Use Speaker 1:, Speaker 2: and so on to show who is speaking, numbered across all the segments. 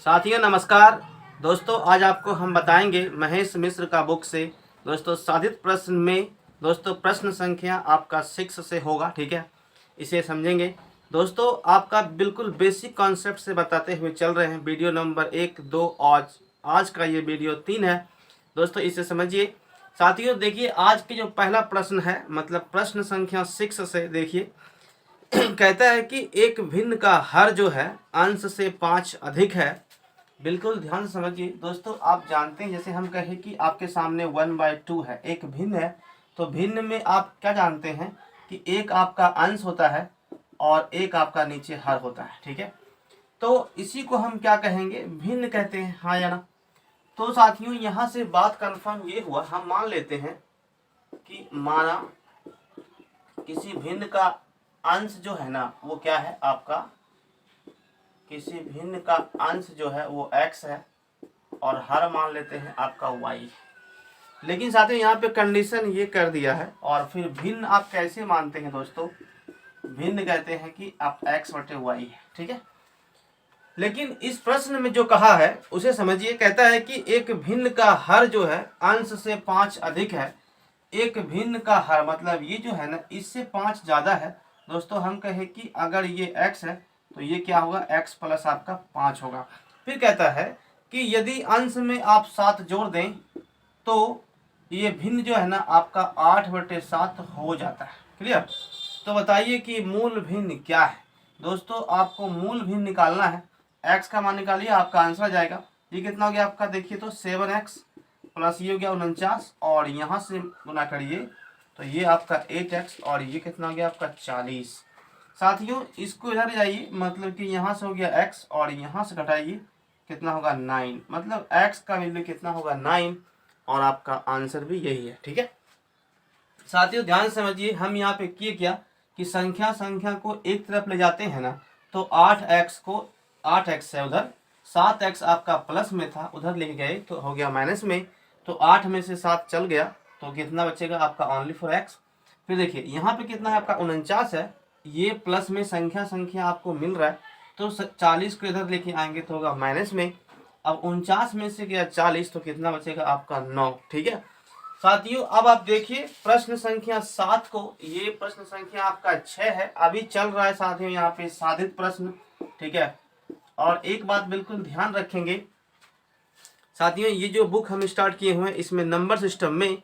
Speaker 1: साथियों नमस्कार। दोस्तों आज आपको हम बताएंगे महेश मिश्र का बुक से दोस्तों साधित प्रश्न में दोस्तों प्रश्न संख्या आपका 6 से होगा। ठीक है, इसे समझेंगे। दोस्तों आपका बिल्कुल बेसिक कॉन्सेप्ट से बताते हुए चल रहे हैं। वीडियो नंबर 1, 2 आज का ये वीडियो 3 है। दोस्तों इसे समझिए। साथियों देखिए, आज के जो पहला प्रश्न है मतलब प्रश्न संख्या 6 से देखिए कहता है कि एक भिन्न का हर जो है अंश से 5 अधिक है। बिल्कुल ध्यान से समझिए दोस्तों। आप जानते हैं जैसे हम कहें कि आपके सामने 1/2 है, एक भिन्न है, तो भिन्न में आप क्या जानते हैं कि एक आपका अंश होता है और एक आपका नीचे हर होता है। ठीक है, तो इसी को हम क्या कहेंगे, भिन्न कहते हैं। हाँ या ना। तो साथियों यहाँ से बात कंफर्म ये हुआ, हम मान लेते हैं कि माना किसी भिन्न का अंश जो है ना वो क्या है आपका, किसी भिन्न का अंश जो है वो x है और हर मान लेते हैं आपका y। लेकिन साथियों यहाँ पे कंडीशन ये कर दिया है। और फिर भिन्न आप कैसे मानते हैं दोस्तों, भिन्न कहते हैं कि आप x/y है। ठीक है, लेकिन इस प्रश्न में जो कहा है उसे समझिए। कहता है कि एक भिन्न का हर जो है अंश से 5 अधिक है। एक भिन्न का हर मतलब ये जो है ना इससे 5 ज्यादा है। दोस्तों हम कहें कि अगर ये x है तो ये क्या होगा, x प्लस आपका 5 होगा। फिर कहता है कि यदि अंश में आप 7 जोड़ दें तो ये भिन्न जो है ना आपका 8/7 हो जाता है। क्लियर। तो बताइए कि मूल भिन्न क्या है। दोस्तों आपको मूल भिन्न निकालना है। x का मान निकालिए, आपका आंसर आ जाएगा। ये कितना हो गया आपका, देखिए तो 7x प्लस ये हो गया 49 और यहाँ से गुना करिए तो ये आपका 8x और ये कितना हो गया आपका 40। साथियों इसको इधर जाइए, मतलब कि यहाँ से हो गया x और यहाँ से घटाइए कितना होगा 9, मतलब x का वैल्यू कितना होगा 9 और आपका आंसर भी यही है। ठीक है साथियों ध्यान समझिए, हम यहाँ पे किए क्या कि संख्या को एक तरफ ले जाते हैं ना, तो 8x है उधर, 7x आपका प्लस में था उधर लेके गए तो हो गया माइनस में, तो 8 में से 7 चल गया तो कितना बचेगा आपका ओनली फॉर x। फिर देखिए यहाँ पे कितना है आपका 49 है, ये प्लस में संख्या आपको मिल रहा है तो 40 को इधर लेके आएंगे तो होगा माइनस में। अब 49 में से गया 40 तो कितना बचेगा आपका 9। ठीक है साथियों, अब आप देखिए प्रश्न संख्या 7 को, ये प्रश्न संख्या आपका 6 है, अभी चल रहा है साथियों यहाँ पे साधित प्रश्न। ठीक है, और एक बात बिल्कुल ध्यान रखेंगे साथियों, ये जो बुक हम स्टार्ट किए हुए हैं इसमें नंबर सिस्टम में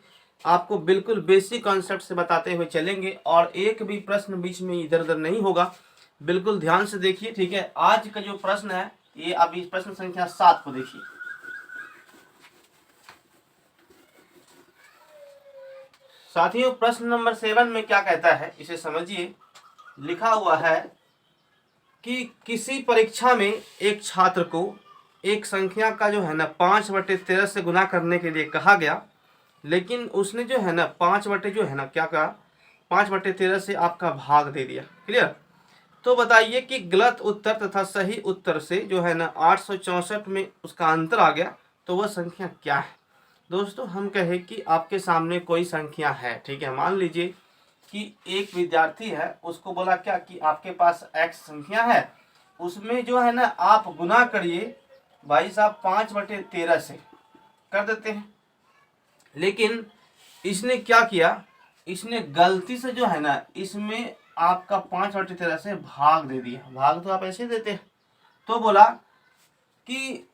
Speaker 1: आपको बिल्कुल बेसिक कॉन्सेप्ट से बताते हुए चलेंगे और एक भी प्रश्न बीच में इधर उधर नहीं होगा। बिल्कुल ध्यान से देखिए। ठीक है, आज का जो प्रश्न है ये अभी प्रश्न संख्या 7 को देखिए। साथियों प्रश्न नंबर 7 में क्या कहता है इसे समझिए। लिखा हुआ है कि किसी परीक्षा में एक छात्र को एक संख्या का जो है ना 5/13 से गुना करने के लिए कहा गया, लेकिन उसने जो है ना 5 बटे जो है ना क्या कहा, 5/13 से आपका भाग दे दिया। क्लियर। तो बताइए कि गलत उत्तर तथा सही उत्तर से जो है ना 864 में उसका अंतर आ गया, तो वह संख्या क्या है। दोस्तों हम कहें कि आपके सामने कोई संख्या है। ठीक है, मान लीजिए कि एक विद्यार्थी है, उसको बोला क्या कि आपके पास x संख्या है, उसमें जो है ना आप गुना करिए भाई साहब 5/13 से कर देते हैं। लेकिन इसने क्या किया, इसने गलती से जो है ना इसमें आपका 5/13 से भाग दे दिया। भाग तो आप ऐसे देते हैं। तो बोला कि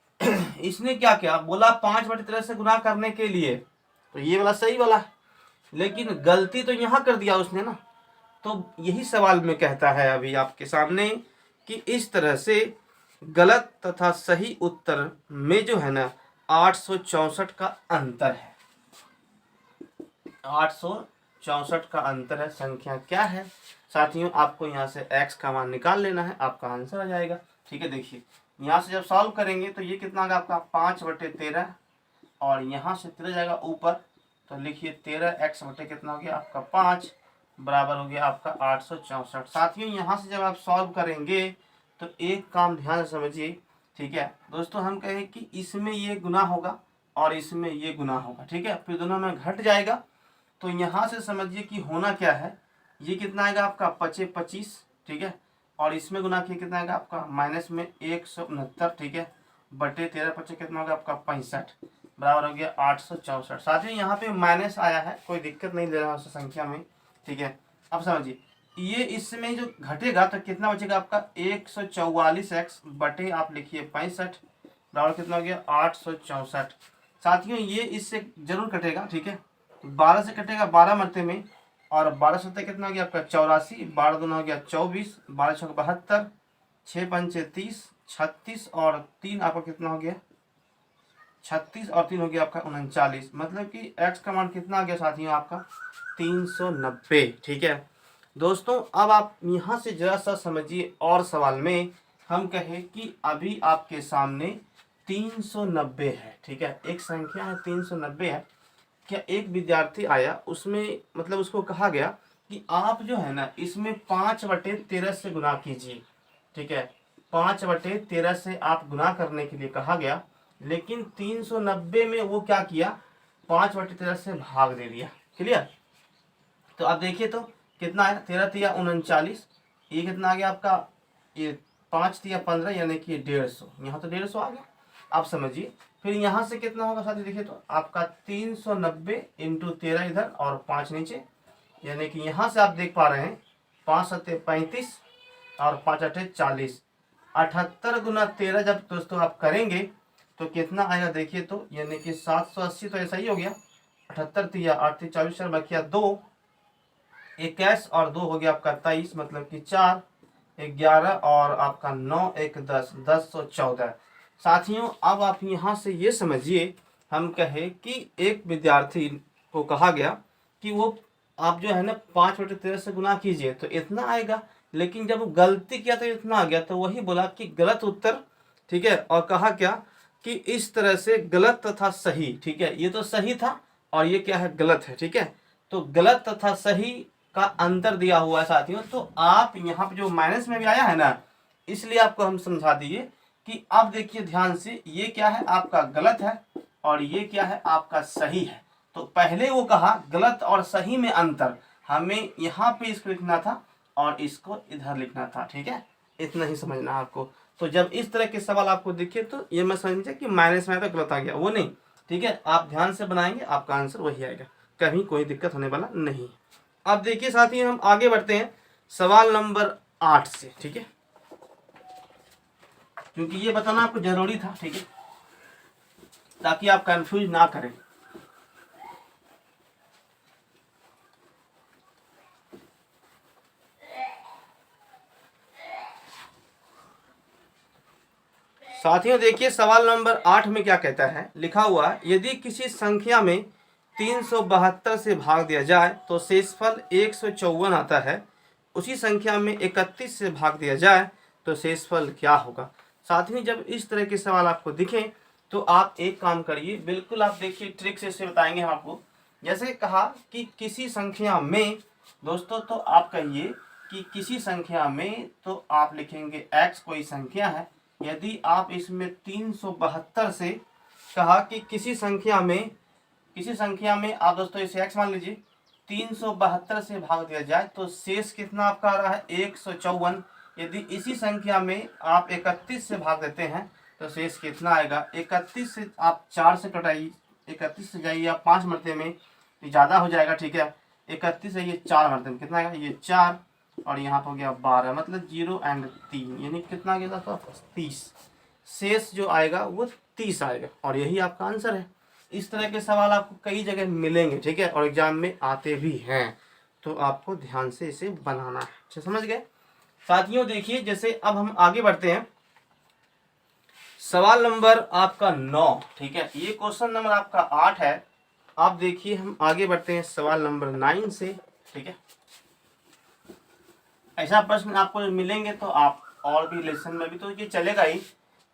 Speaker 1: इसने क्या किया, बोला 5/13 से गुना करने के लिए, तो ये वाला सही वाला है, लेकिन गलती तो यहाँ कर दिया उसने ना। तो यही सवाल में कहता है अभी आपके सामने कि इस तरह से गलत तथा सही उत्तर में जो है ना 864 का अंतर है। 864 का अंतर है। संख्या क्या है साथियों, आपको यहाँ से x का मान निकाल लेना है, आपका आंसर आ जाएगा। ठीक है, देखिए यहाँ से जब सॉल्व करेंगे तो ये कितना होगा आपका 5/13 और यहाँ से 13 जाएगा ऊपर, तो लिखिए 13x बटे कितना हो गया आपका 5 बराबर हो गया आपका 864। साथियों यहाँ से जब आप सॉल्व करेंगे तो एक काम ध्यान से समझिए। ठीक है दोस्तों, हम कहें कि इसमें ये गुना होगा और इसमें ये गुना होगा। ठीक है, फिर दोनों में घट जाएगा, तो यहाँ से समझिए कि होना क्या है, ये कितना आएगा आपका 25। ठीक है, और इसमें गुना किया कितना आएगा आपका माइनस में 169। ठीक है, बटे 13×5 कितना हो गया आपका 65 बराबर हो गया 864। साथ ही यहाँ पे माइनस आया है, कोई दिक्कत नहीं दे रहा है उस संख्या में, ठीक है। अब समझिए ये इसमें जो घटेगा तो कितना बचेगा आपका 144x बटे आप लिखिए 65 बराबर कितना हो गया 864। साथियों ये इससे जरूर कटेगा, ठीक है। 12 से कटेगा 12 मरते में, और 12 सत्तर कितना हो गया आपका 84, 12 दूना हो गया 24, 12 छक 72, 6 पंचे 30, 36 और 3 आपका कितना हो गया 36 और 3 हो गया आपका 39। मतलब कि x का मान कितना आ गया साथियों आपका 390, ठीक है। दोस्तों अब आप यहाँ से जरा सा समझिए, और सवाल में हम कहें कि अभी आपके सामने 390 है, ठीक है, एक संख्या है 390 है। क्या एक विद्यार्थी आया, उसमें मतलब उसको कहा गया कि आप जो है ना इसमें 5/13 से गुना कीजिए, ठीक है। 5/13 से आप गुना करने के लिए कहा गया, लेकिन 390 में वो क्या किया 5/13 से भाग दे दिया। क्लियर। तो आप देखिए तो कितना है 13 तिया 39, ये कितना आ गया आपका, ये 5 तिया 15 यानी कि 150, यहाँ तो 150 आ गया। आप समझिए फिर यहाँ से कितना होगा साथी, देखिए तो आपका 390 इंटू 13 इधर और 5 नीचे, यानी कि यहाँ से आप देख पा रहे हैं 5 सत्ते 35 और 5 अठे 40, 78 गुना 13 जब दोस्तों आप करेंगे तो कितना आएगा देखिए तो, यानी कि 780 तो ऐसा ही हो गया। 78 तिया 8 ती 24 बकिया 2, 21 और 2 हो गया आपका 23, मतलब कि 4, 11 और आपका 9 1 10, 1014। साथियों अब आप यहाँ से ये समझिए, हम कहे कि एक विद्यार्थी को कहा गया कि वो आप जो है ना 5/13 से गुना कीजिए तो इतना आएगा, लेकिन जब वो गलती किया तो इतना आ गया, तो वही बोला कि गलत उत्तर, ठीक है। और कहा क्या कि इस तरह से गलत तथा सही, ठीक है, ये तो सही था और ये क्या है गलत है, ठीक है। तो गलत तथा सही का अंतर दिया हुआ है साथियों। तो आप यहाँ पे जो माइनस में भी आया है ना, इसलिए आपको हम समझा दिए कि अब देखिए ध्यान से, ये क्या है आपका गलत है और ये क्या है आपका सही है। तो पहले वो कहा गलत और सही में अंतर, हमें यहाँ पे इसको लिखना था और इसको इधर लिखना था, ठीक है। इतना ही समझना है आपको। तो जब इस तरह के सवाल आपको दिखे तो ये मैं समझे कि माइनस में तो गलत आ गया, वो नहीं, ठीक है। आप ध्यान से बनाएंगे आपका आंसर वही आएगा, कहीं कोई दिक्कत होने वाला नहीं। अब देखिए साथी हम आगे बढ़ते हैं सवाल नंबर 8 से, ठीक है, क्योंकि ये बताना आपको जरूरी था, ठीक है, ताकि आप कंफ्यूज ना करें। साथियों देखिए सवाल नंबर 8 में क्या कहता है, लिखा हुआ है यदि किसी संख्या में 372 से भाग दिया जाए तो शेषफल 154 आता है, उसी संख्या में 31 से भाग दिया जाए तो शेषफल क्या होगा। साथियों जब इस तरह के सवाल आपको दिखें तो आप एक काम करिए, बिल्कुल आप देखिए ट्रिक से इसे बताएंगे हम आपको। जैसे कहा कि किसी संख्या में, दोस्तों तो आप कहिए कि किसी संख्या में, तो आप लिखेंगे x कोई संख्या है, यदि आप इसमें 372 से कहा कि किसी संख्या में आप दोस्तों इसे x मान लीजिए, 372 से भाग दिया जाए तो शेष कितना आपका आ रहा है 154। यदि इसी संख्या में आप 31 से भाग देते हैं तो शेष कितना आएगा, 31 से आप 4 से कटाइए, 31 से जाइए आप 5 मरते में ज़्यादा हो जाएगा, ठीक है। 31 से ये 4 मरते में कितना आएगा, ये 4 और यहाँ पर हो गया 12, मतलब 0 और 3 यानी कितना आ गया था 30। शेष जो आएगा वो 30 आएगा और यही आपका आंसर है। इस तरह के सवाल आपको कई जगह मिलेंगे, ठीक है, और एग्जाम में आते भी हैं, तो आपको ध्यान से इसे बनाना है। अच्छा समझ गए साथियों। देखिए जैसे अब हम आगे बढ़ते हैं सवाल नंबर आपका 9, ठीक है, ये क्वेश्चन नंबर आपका 8 है। आप देखिए हम आगे बढ़ते हैं सवाल नंबर 9 से, ठीक है। ऐसा प्रश्न आपको मिलेंगे तो आप और भी लेसन में भी तो ये चलेगा ही,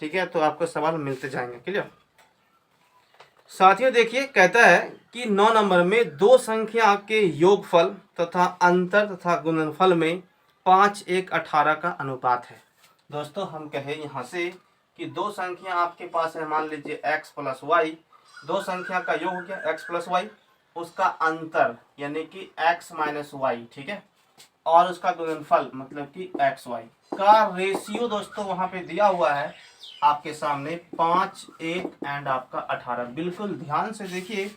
Speaker 1: ठीक है, तो आपको सवाल मिलते जाएंगे। क्लियर। साथियों देखिए कहता है कि 9 नंबर में दो संख्या के योगफल तथा अंतर तथा गुणनफल में 5:1:18 का अनुपात है। दोस्तों हम कहें यहाँ से कि दो संख्या आपके पास है, मान लीजिए x + y, दो संख्या का योग हो गया x + y, उसका अंतर यानी कि x - y, ठीक है, और उसका गुणनफल मतलब कि एक्स वाई का रेशियो दोस्तों वहां पे दिया हुआ है आपके सामने 5, 1 एंड आपका 18। बिल्कुल ध्यान से देखिए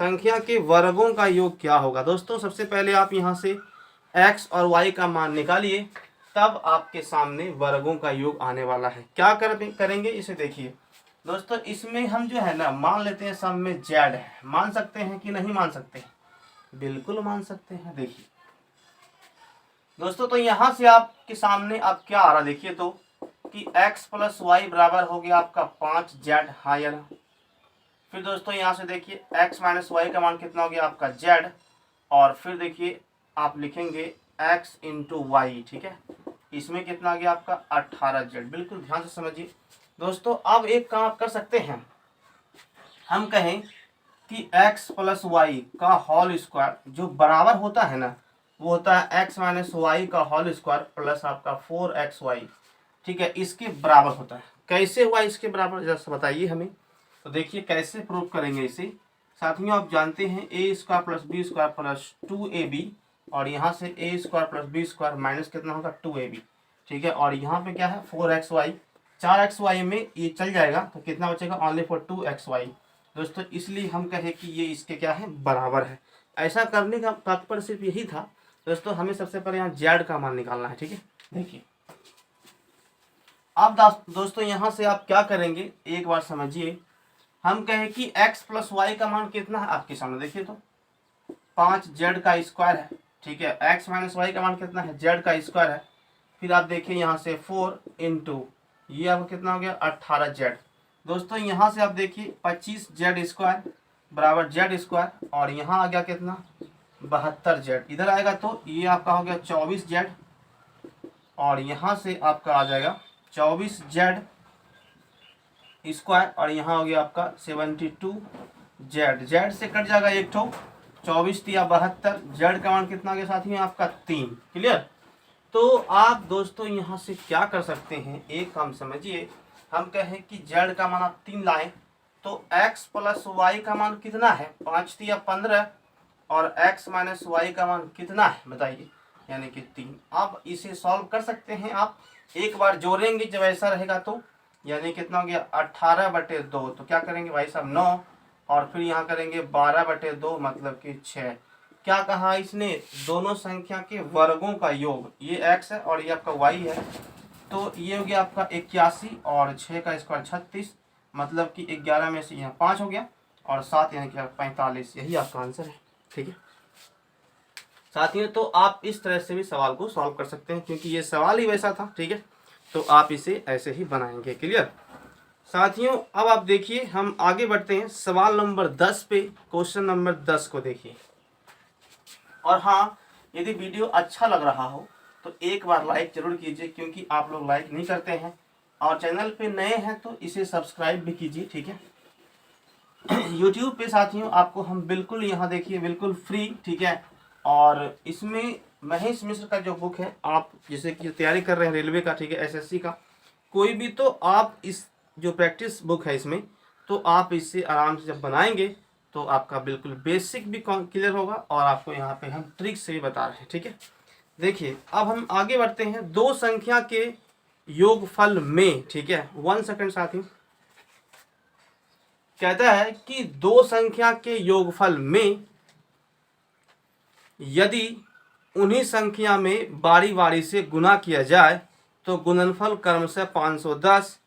Speaker 1: संख्या के वर्गों का योग क्या होगा दोस्तों। सबसे पहले आप यहाँ से x और y का मान निकालिए, तब आपके सामने वर्गों का योग आने वाला है। क्या करेंगे इसे देखिए दोस्तों। इसमें हम जो है ना मान लेते हैं सब में z है। मान सकते हैं कि नहीं मान सकते? बिल्कुल मान सकते हैं। देखिए दोस्तों, तो यहाँ से आपके सामने अब क्या आ रहा देखिए तो कि x प्लस वाई बराबर हो गया आपका 5z हायर। फिर दोस्तों यहाँ से देखिए x माइनस वाई का मान कितना हो गया आपका z, और फिर देखिए आप लिखेंगे x इंटू वाई। ठीक है, इसमें कितना आ गया आपका 18z। बिल्कुल ध्यान से समझिए दोस्तों। अब एक काम आप कर सकते हैं, हम कहें कि x प्लस वाई का होल स्क्वायर जो बराबर होता है ना, वो होता है x माइनस वाई का होल स्क्वायर प्लस आपका 4xy। ठीक है, इसके बराबर होता है। कैसे हुआ इसके बराबर, जरा बताइए हमें। तो देखिए कैसे प्रूव करेंगे इसे। साथियों आप जानते हैं A square plus B square plus 2ab, और यहाँ से A square plus B square minus कितना होगा 2ab। ठीक है, और यहाँ पे क्या है 4xy। 4xy में ये चल जाएगा तो कितना बचेगा ओनली फॉर 2xy दोस्तों। इसलिए हम कहें कि ये इसके क्या है बराबर है। ऐसा करने का तात्पर्य सिर्फ यही था दोस्तों, हमें सबसे पहले यहाँ z का मान निकालना है। ठीक है, देखिए अब दोस्तों यहाँ से आप क्या करेंगे एक बार समझिए। हम कहें कि x प्लस वाई का मान कितना है आपके सामने देखिए तो 5z का स्क्वायर है। ठीक है, x माइनस वाई का मान कितना है z का स्क्वायर है। फिर आप देखिए यहाँ से 4 इंटू ये आपको कितना हो गया 18z। दोस्तों यहाँ से आप देखिए 25z स्क्वायर बराबर z स्क्वायर, और यहाँ आ गया कितना 72z। इधर आएगा तो ये आपका हो गया 24z, और यहाँ से आपका आ जाएगा 24z स्क्वायर, और यहाँ हो गया आपका 72z। z से कट जाएगा एक ठो, 24 तिया 72। z का मान कितना आ गया साथियों आपका 3। क्लियर। तो आप दोस्तों यहाँ से क्या कर सकते हैं, एक काम समझिए। हम कहें कि z का मान आप 3 लाएं तो x प्लस वाई का मान कितना है 5 तिया 15, और x माइनस वाई का मान कितना है बताइए, यानी कि 3। आप इसे सॉल्व कर सकते हैं। आप एक बार जोड़ेंगे जब ऐसा रहेगा तो, यानी कितना हो गया 18/2। तो क्या करेंगे भाई साहब 9, और फिर यहाँ करेंगे 12/2 मतलब कि 6। क्या कहा इसने, दोनों संख्या के वर्गों का योग, ये x है और ये आपका y है। तो ये हो गया आपका 81, और 6 का स्क्वायर 36, मतलब कि 11 में से यहाँ 5 हो गया, और 7 यानी कि 45। यही आपका आंसर है। ठीक है साथियों, तो आप इस तरह से भी सवाल को सॉल्व कर सकते हैं, क्योंकि ये सवाल ही वैसा था। ठीक है, तो आप इसे ऐसे ही बनाएंगे। क्लियर साथियों। अब आप देखिए हम आगे बढ़ते हैं सवाल नंबर 10 पे। क्वेश्चन नंबर 10 को देखिए। और हाँ, यदि वीडियो अच्छा लग रहा हो तो एक बार लाइक जरूर कीजिए, क्योंकि आप लोग लाइक नहीं करते हैं। और चैनल पे नए हैं तो इसे सब्सक्राइब भी कीजिए। ठीक है, यूट्यूब पे साथियों आपको हम बिल्कुल यहाँ देखिए बिल्कुल फ्री। ठीक है, और इसमें महेश मिश्र का जो बुक है, आप जैसे कि तैयारी कर रहे हैं रेलवे का, ठीक है, एसएससी का कोई भी, तो आप इस जो प्रैक्टिस बुक है इसमें, तो आप इससे आराम से जब बनाएंगे तो आपका बिल्कुल बेसिक भी क्लियर होगा, और आपको यहाँ पे हम ट्रिक से भी बता रहे हैं। ठीक है, देखिए अब हम आगे बढ़ते हैं दो संख्या के योगफल में। ठीक है, 1 सेकंड साथियों। कहता है कि दो संख्या के योगफल में यदि उन्हीं संख्या में बारी बारी से गुना किया जाए तो गुणनफल क्रमशः 510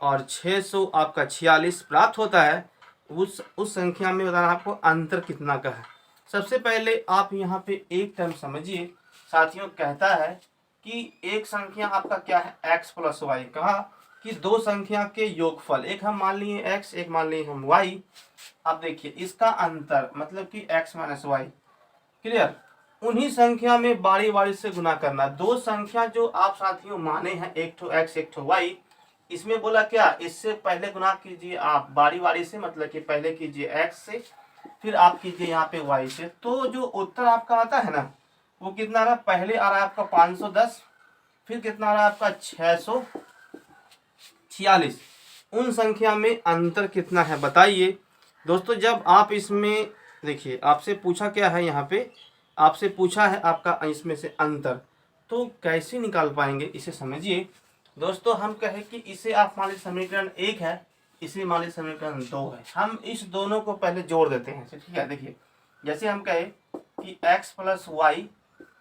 Speaker 1: और 600 आपका 46 प्राप्त होता है। उस संख्या में बताना आपको अंतर कितना का है। सबसे पहले आप यहाँ पे एक टर्म समझिए साथियों। कहता है कि एक संख्या आपका क्या है x प्लस वाई। कहा कि दो संख्या के योगफल, एक हम मान लिए x, एक मान लिए हम y। अब देखिए इसका अंतर मतलब कि x माइनस वाई। क्लियर। उन्हीं संख्या में बारी बारी से गुना करना। दो संख्या जो आप साथियों माने हैं, एक ठो x एक ठो y, इसमें बोला क्या, इससे पहले गुना कीजिए आप बारी बारी से, मतलब कि पहले कीजिए x से, फिर आप कीजिए यहाँ पे y से। तो जो उत्तर आपका आता है ना, वो कितना आ रहा है, पहले आ रहा है आपका 510, फिर कितना आ रहा है आपका 646। उन संख्या में अंतर कितना है बताइए दोस्तों। जब आप इसमें देखिए आपसे पूछा क्या है यहाँ पे, आपसे पूछा है आपका इसमें से अंतर, तो कैसे निकाल पाएंगे इसे समझिए। दोस्तों हम कहें कि इसे आप मान लीजिए समीकरण 1 है, इसे मान लीजिए समीकरण 2 है, हम इस दोनों को पहले जोड़ देते हैं, ठीक है। देखिए जैसे हम कहें कि x plus y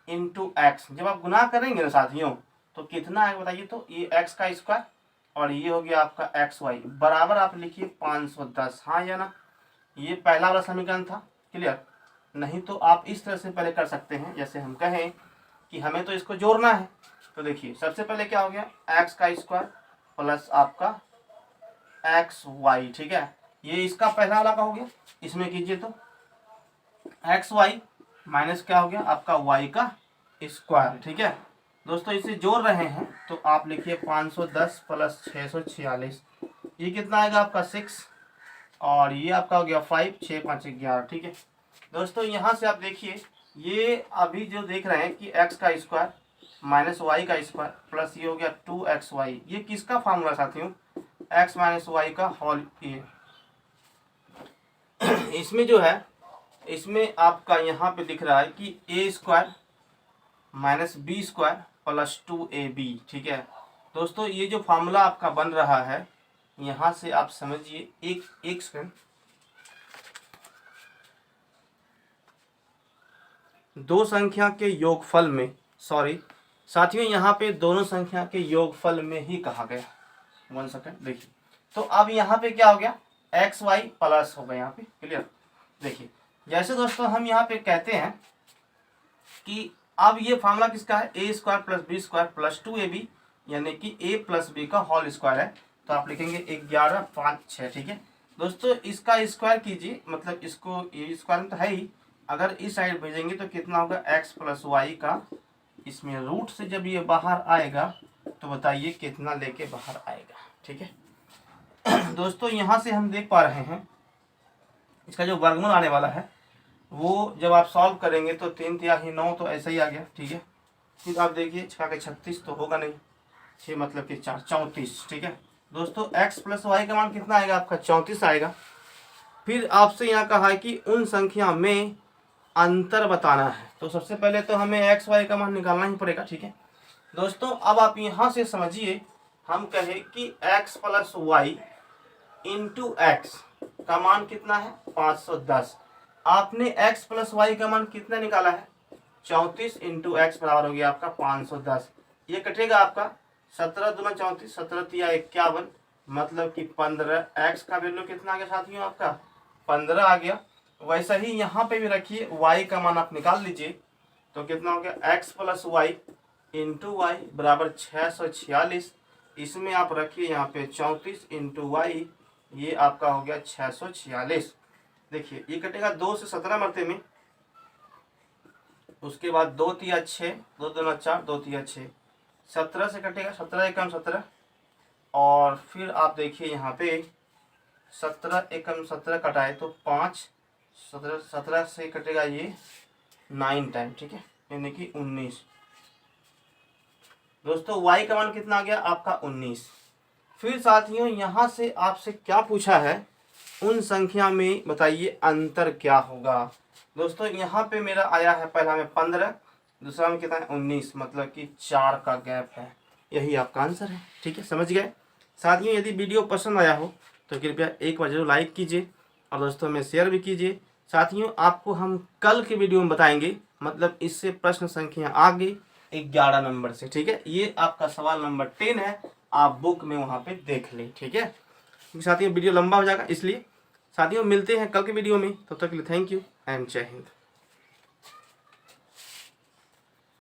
Speaker 1: into x, जब आप गुना करेंगे ना साथियों तो कितना है बताइए, तो ये x का स्क्वायर और ये हो गया आपका एक्स वाई बराबर आप लिखिए 510, हाँ या ना। ये पहला वाला समीकरण था, क्लियर। नहीं तो आप इस तरह से पहले कर सकते हैं, जैसे हम कहें कि हमें तो इसको जोड़ना है, तो देखिए सबसे पहले क्या हो गया, एक्स का स्क्वायर प्लस आपका एक्स वाई, ठीक है। ये इसका पहला वाला का हो गया, इसमें कीजिए तो एक्स वाई माइनस क्या हो गया आपका वाई का स्क्वायर, ठीक है। दोस्तों इसे जोड़ रहे हैं तो आप लिखिए 510 प्लस 646, ये कितना आएगा आपका 6 और ये आपका हो गया 5, 6 5 11, ठीक है। दोस्तों यहाँ से आप देखिए ये अभी जो देख रहे हैं कि x का स्क्वायर माइनस वाई का स्क्वायर प्लस ये हो गया 2xy, ये किसका फार्मूला साथियों, x माइनस वाई का होल। ये इसमें जो है, इसमें आपका यहाँ पे दिख रहा है कि a square minus b square plus 2ab, ठीक है। दोस्तों ये जो फार्मूला आपका बन रहा है, यहाँ से आप समझिए एक सेकंड, दो संख्या के योगफल में, सॉरी साथियों यहाँ पे दोनों संख्या के योगफल में ही कहा गया, 1 सेकंड देखिए। तो अब यहाँ पे क्या हो गया, एक्स वाई प्लस हो गया यहाँ पे, क्लियर। देखिए जैसे दोस्तों हम यहाँ पे कहते हैं कि अब ये फार्मूला किसका है, A square plus B square plus 2ab, यानी कि a प्लस बी का होल स्क्वायर है, तो आप लिखेंगे 11 5 6, ठीक है। दोस्तों इसका स्क्वायर कीजिए, मतलब इसको ये स्क्वायर में तो है ही, अगर इस साइड भेजेंगे तो कितना होगा x प्लस वाई का, इसमें रूट से जब ये बाहर आएगा तो बताइए कितना लेके बाहर आएगा, ठीक है। दोस्तों यहाँ से हम देख पा रहे हैं इसका जो वर्गमूल आने वाला है वो जब आप सॉल्व करेंगे तो 3 तिहाई 9, तो ऐसा ही आ गया, ठीक है। फिर आप देखिए 6 के 36 तो होगा नहीं, 6 मतलब कि 4 34, ठीक है। दोस्तों x प्लस वाई का मान कितना आएगा आपका 34 आएगा। फिर आपसे यहाँ कहा है कि उन संख्या में अंतर बताना है, तो सबसे पहले तो हमें एक्स वाई का मान निकालना ही पड़ेगा, ठीक है। दोस्तों अब आप यहाँ से समझिए, हम कहें कि x plus y into x का मान कितना है 510, आपने x प्लस वाई का मान कितना निकाला है 34 इंटू एक्स बराबर हो गया आपका 510, ये कटेगा आपका 17 दूना 34, 17 तिया 51, मतलब कि 15, x का वैल्यू कितना आ गया साथियों आपका 15 आ गया। वैसा ही यहाँ पे भी रखिए y का मान आप निकाल लीजिए, तो कितना हो गया x plus y into y बराबर 646, इसमें आप रखिए यहाँ पे 34 इंटू वाई, ये आपका हो गया 646। देखिए ये कटेगा 2 से 17 मरते में, उसके बाद 2 तिया 6, 2 दूना 4, 2 तिया 6, 17 से कटेगा, 17 एकम 17, और फिर आप देखिए यहाँ पे 17 एकम 17 कटाए तो 5, 17 से कटेगा ये 9 टाइम, ठीक है, यानी कि 19। दोस्तों y का मान कितना आ गया आपका 19। फिर साथियों यहाँ से आपसे क्या पूछा है, उन संख्या में बताइए अंतर क्या होगा। दोस्तों यहाँ पे मेरा आया है पहला में 15, दूसरा में कितना है 19, मतलब कि 4 का गैप है, यही आपका आंसर है, ठीक है, समझ गए। साथियों यदि वीडियो पसंद आया हो तो कृपया एक बार जरूर लाइक कीजिए और दोस्तों में शेयर भी कीजिए। साथियों आपको हम कल के वीडियो में बताएंगे, मतलब इससे प्रश्न संख्या आगे 11 नंबर से, ठीक है। ये आपका सवाल नंबर 10 है, आप बुक में वहाँ पे देख लें, ठीक है। साथियों वीडियो लंबा हो जाएगा, इसलिए साथियों मिलते हैं कल के वीडियो में, तब तक के लिए थैंक यू एंड जय हिंद।